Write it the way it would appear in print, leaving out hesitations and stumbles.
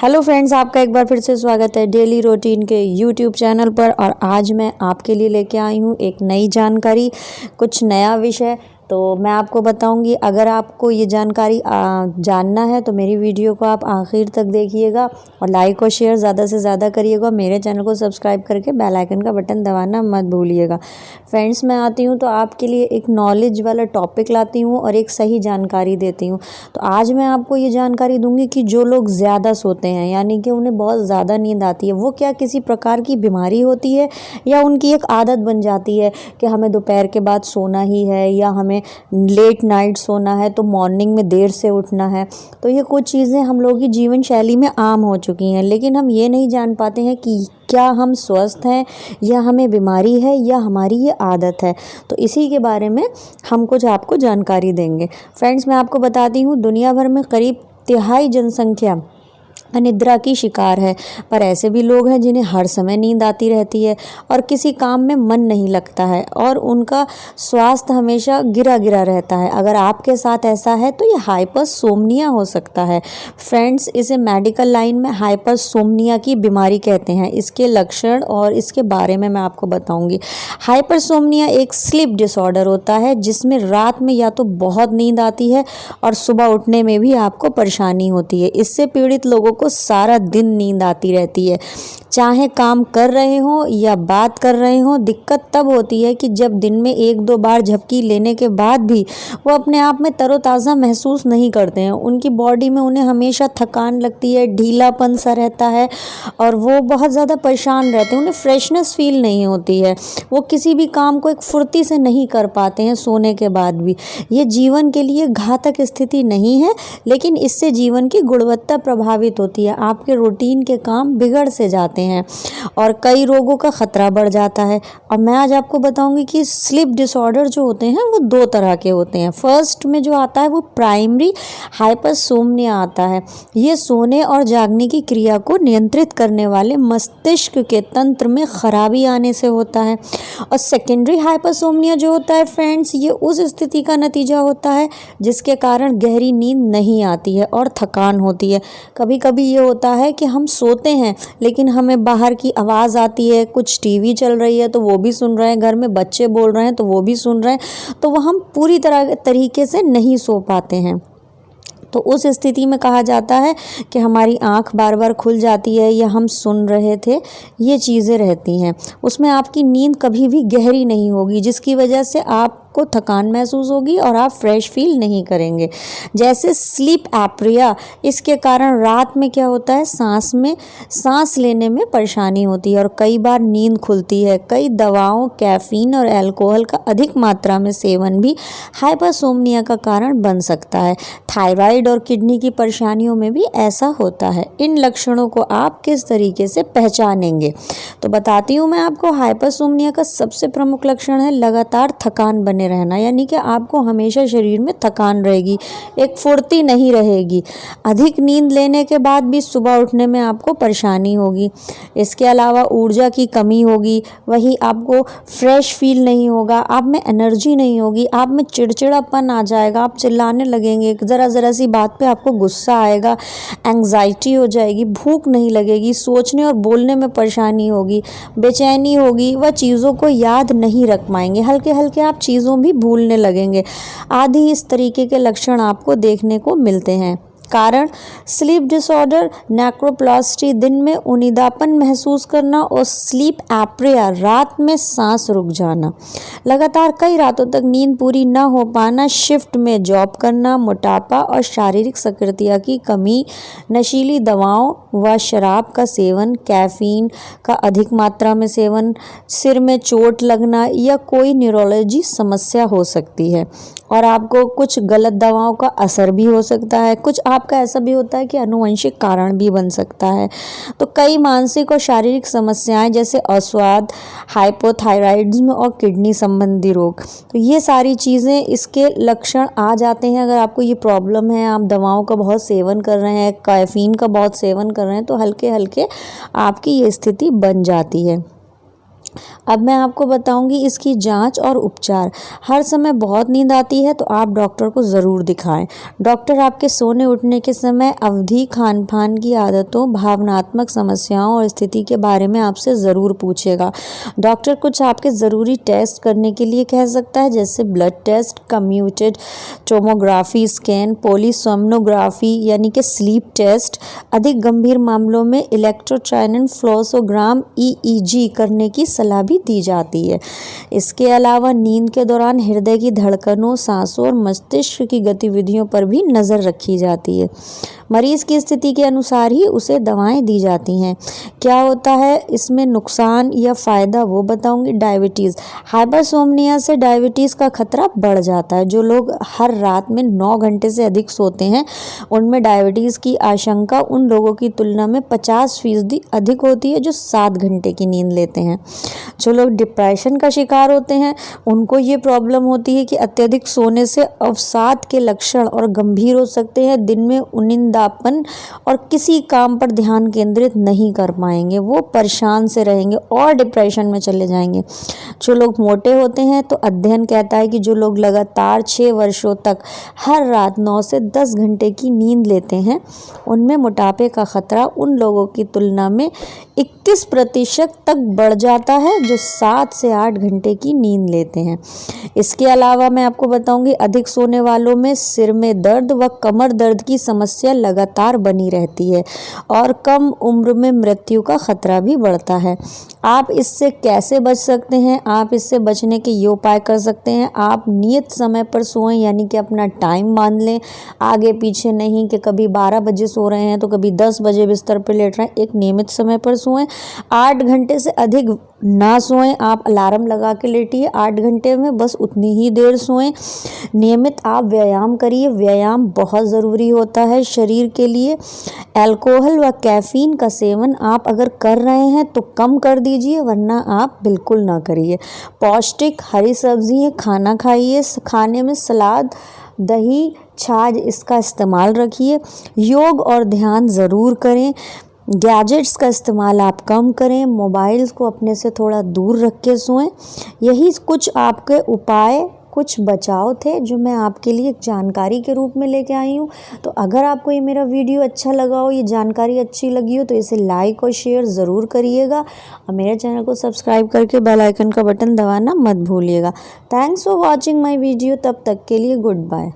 Hello friends, आपका एक बार फिर से स्वागत है डेली रूटीन के यूट्यूब चैनल पर। और आज मैं आपके लिए लेके आई हूँ एक नई जानकारी, कुछ नया विषय। तो मैं आपको बताऊंगी। अगर आपको ये जानकारी जानना है तो मेरी वीडियो को आप आखिर तक देखिएगा और लाइक और शेयर ज़्यादा से ज़्यादा करिएगा। मेरे चैनल को सब्सक्राइब करके बेल आइकन का बटन दबाना मत भूलिएगा। फ्रेंड्स, मैं आती हूँ तो आपके लिए एक नॉलेज वाला टॉपिक लाती हूँ और एक सही जानकारी देती हूँ। तो आज मैं आपको ये जानकारी दूंगी कि जो लोग ज़्यादा सोते हैं, यानी कि उन्हें बहुत ज़्यादा नींद आती है, वो क्या किसी प्रकार की बीमारी होती है या उनकी एक आदत बन जाती है कि हमें दोपहर के बाद सोना ही है या हमें लेट नाइट सोना है तो मॉर्निंग में देर से उठना है। तो ये कुछ चीज़ें हम लोगों की जीवन शैली में आम हो चुकी हैं, लेकिन हम ये नहीं जान पाते हैं कि क्या हम स्वस्थ हैं या हमें बीमारी है या हमारी ये आदत है। तो इसी के बारे में हम कुछ आपको जानकारी देंगे। फ्रेंड्स, मैं आपको बताती हूँ, दुनिया भर में करीब तिहाई जनसंख्या अनिद्रा की शिकार है। पर ऐसे भी लोग हैं जिन्हें हर समय नींद आती रहती है और किसी काम में मन नहीं लगता है और उनका स्वास्थ्य हमेशा गिरा गिरा रहता है। अगर आपके साथ ऐसा है तो ये हाइपरसोम्निया हो सकता है। फ्रेंड्स, इसे मेडिकल लाइन में हाइपरसोम्निया की बीमारी कहते हैं। इसके लक्षण और इसके बारे में मैं आपको बताऊंगी। हाइपरसोम्निया एक स्लीप डिसऑर्डर होता है जिसमें रात में या तो बहुत नींद आती है और सुबह उठने में भी आपको परेशानी होती है। इससे पीड़ित लोगों को सारा दिन नींद आती रहती है, चाहे काम कर रहे हो या बात कर रहे हो। दिक्कत तब होती है कि जब दिन में एक दो बार झपकी लेने के बाद भी वो अपने आप में तरोताज़ा महसूस नहीं करते हैं। उनकी बॉडी में उन्हें हमेशा थकान लगती है, ढीलापन सा रहता है और वो बहुत ज़्यादा परेशान रहते हैं। उन्हें फ्रेशनेस फील नहीं होती है, वो किसी भी काम को एक फुर्ती से नहीं कर पाते हैं सोने के बाद भी। ये जीवन के लिए घातक स्थिति नहीं है, लेकिन इससे जीवन की गुणवत्ता प्रभावित होती है। आपके रूटीन के काम बिगड़ से जाते हैं और कई रोगों का खतरा बढ़ जाता है। और मैं आज आपको बताऊंगी कि स्लीप डिसऑर्डर जो होते हैं वो दो तरह के होते हैं। फर्स्ट में जो आता है वो प्राइमरी हाइपरसोम्निया आता है। ये सोने और जागने की क्रिया को नियंत्रित करने वाले मस्तिष्क के तंत्र में खराबी आने से होता है। और सेकेंडरी हाइपरसोम्निया जो होता है फ्रेंड्स, ये उस स्थिति का नतीजा होता है जिसके कारण गहरी नींद नहीं आती है और थकान होती है। कभी कभी ये होता है कि हम सोते हैं लेकिन हमें बाहर की आवाज़ आती है, कुछ टीवी चल रही है तो वो भी सुन रहे हैं, घर में बच्चे बोल रहे हैं तो वो भी सुन रहे हैं, तो वह हम पूरी तरीके से नहीं सो पाते हैं। तो उस स्थिति में कहा जाता है कि हमारी आंख बार बार खुल जाती है या हम सुन रहे थे, ये चीज़ें रहती हैं। उसमें आपकी नींद कभी भी गहरी नहीं होगी, जिसकी वजह से आपको थकान महसूस होगी और आप फ्रेश फील नहीं करेंगे। जैसे स्लीप एप्रिया, इसके कारण रात में क्या होता है, सांस लेने में परेशानी होती है और कई बार नींद खुलती है। कई दवाओं, कैफीन और अल्कोहल का अधिक मात्रा में सेवन भी हाइपरसोम्निया का कारण बन सकता है। थायराइड और किडनी की परेशानियों में भी ऐसा होता है। इन लक्षणों को आप किस तरीके से पहचानेंगे, तो बताती हूँ मैं आपको। हाइपरसोम्निया का सबसे प्रमुख लक्षण है लगातार थकान बने रहना, यानी कि आपको हमेशा शरीर में थकान रहेगी, एक फुर्ती नहीं रहेगी। अधिक नींद लेने के बाद भी सुबह उठने में आपको परेशानी होगी। इसके अलावा ऊर्जा की कमी होगी, वही आपको फ्रेश फील नहीं होगा, आप में एनर्जी नहीं होगी, आप में चिड़चिड़ापन आ जाएगा, आप चिल्लाने लगेंगे, ज़रा सी बात पे आपको गुस्सा आएगा, एंग्जाइटी हो जाएगी, भूख नहीं लगेगी, सोचने और बोलने में परेशानी होगी, बेचैनी होगी, वह चीज़ों को याद नहीं रख पाएंगे, हल्के हल्के आप चीज़ों भी भूलने लगेंगे। आदि इस तरीके के लक्षण आपको देखने को मिलते हैं। कारण स्लीप डिसऑर्डर, नैक्रोप्लास्टी, दिन में उनीदापन महसूस करना और स्लीप एप्रिया, रात में सांस रुक जाना, लगातार कई रातों तक नींद पूरी न हो पाना, शिफ्ट में जॉब करना, मोटापा और शारीरिक सक्रियता की कमी, नशीली दवाओं व शराब का सेवन, कैफीन का अधिक मात्रा में सेवन, सिर में चोट लगना या कोई न्यूरोलॉजी समस्या हो सकती है। और आपको कुछ गलत दवाओं का असर भी हो सकता है। कुछ आपका ऐसा भी होता है कि आनुवंशिक कारण भी बन सकता है। तो कई मानसिक और शारीरिक समस्याएं जैसे अस्वाद, हाइपोथायराइडिज्म और किडनी संबंधी रोग, तो ये सारी चीज़ें इसके लक्षण आ जाते हैं। अगर आपको ये प्रॉब्लम है, आप दवाओं का बहुत सेवन कर रहे हैं, कैफीन का बहुत सेवन कर रहे हैं, तो हल्के हल्के आपकी ये स्थिति बन जाती है। अब मैं आपको बताऊंगी इसकी जांच और उपचार। हर समय बहुत नींद आती है तो आप डॉक्टर को ज़रूर दिखाएं। डॉक्टर आपके सोने उठने के समय, अवधि, खान पान की आदतों, भावनात्मक समस्याओं और स्थिति के बारे में आपसे ज़रूर पूछेगा। डॉक्टर कुछ आपके ज़रूरी टेस्ट करने के लिए कह सकता है, जैसे blood test, computed tomography scan, polysomnography यानी कि स्लीप टेस्ट, अधिक गंभीर मामलों में इलेक्ट्रोट्राइनफ्लोसोग्राम EEG करने की सलाह भी दी जाती है। इसके अलावा नींद के दौरान हृदय की धड़कनों, सांसों और मस्तिष्क की गतिविधियों पर भी नज़र रखी जाती है। मरीज की स्थिति के अनुसार ही उसे दवाएं दी जाती हैं। क्या होता है इसमें नुकसान या फ़ायदा वो बताऊंगी। डायबिटीज़, हाइपरसोमनिया से डायबिटीज़ का खतरा बढ़ जाता है। जो लोग हर रात में 9 घंटे से अधिक सोते हैं उनमें डायबिटीज़ की आशंका उन लोगों की तुलना में 50% अधिक होती है जो 7 घंटे की नींद लेते हैं। जो लोग डिप्रेशन का शिकार होते हैं उनको ये प्रॉब्लम होती है कि अत्यधिक सोने से अवसाद के लक्षण और गंभीर हो सकते हैं। दिन में उनिंदापन और किसी काम पर ध्यान केंद्रित नहीं कर पाएंगे, वो परेशान से रहेंगे और डिप्रेशन में चले जाएंगे। जो लोग मोटे होते हैं तो अध्ययन कहता है कि जो लोग लगातार 6 वर्षों तक हर रात 9 से 10 घंटे की नींद लेते हैं उनमें मोटापे का खतरा उन लोगों की तुलना में 21% तक बढ़ जाता है जो 7 से 8 घंटे की नींद लेते हैं। इसके अलावा मैं आपको बताऊंगी अधिक सोने वालों में सिर में दर्द व कमर दर्द की समस्या लगातार बनी रहती है और कम उम्र में मृत्यु का खतरा भी बढ़ता है। आप इससे कैसे बच सकते हैं? आप इससे बचने के ये उपाय कर सकते हैं। आप नियत समय पर सोएं, यानी कि अपना टाइम मान लें, आगे पीछे नहीं कि कभी 12 बजे सो रहे हैं तो कभी 10 बजे बिस्तर पर लेट रहे हैं। एक नियमित समय पर सोएं। 8 घंटे से अधिक ना सोएं। आप अलार्म लगा के लेटिए, 8 घंटे में बस उतनी ही देर सोएं। नियमित आप व्यायाम करिए। व्यायाम बहुत ज़रूरी होता है शरीर के लिए। अल्कोहल व कैफ़ीन का सेवन आप अगर कर रहे हैं तो कम कर दीजिए, वरना आप बिल्कुल ना करिए। पौष्टिक हरी सब्जियाँ खाना खाइए। खाने में सलाद, दही, छाछ इसका इस्तेमाल रखिए। योग और ध्यान ज़रूर करें। गैजेट्स का इस्तेमाल आप कम करें। मोबाइल को अपने से थोड़ा दूर रख के सोएं। यही कुछ आपके उपाय, कुछ बचाव थे जो मैं आपके लिए एक जानकारी के रूप में लेके आई हूँ। तो अगर आपको ये मेरा वीडियो अच्छा लगा हो, ये जानकारी अच्छी लगी हो तो इसे लाइक और शेयर ज़रूर करिएगा और मेरे चैनल को सब्सक्राइब करके बेल आइकन का बटन दबाना मत भूलिएगा। Thanks for watching my video. तब तक के लिए गुड बाय।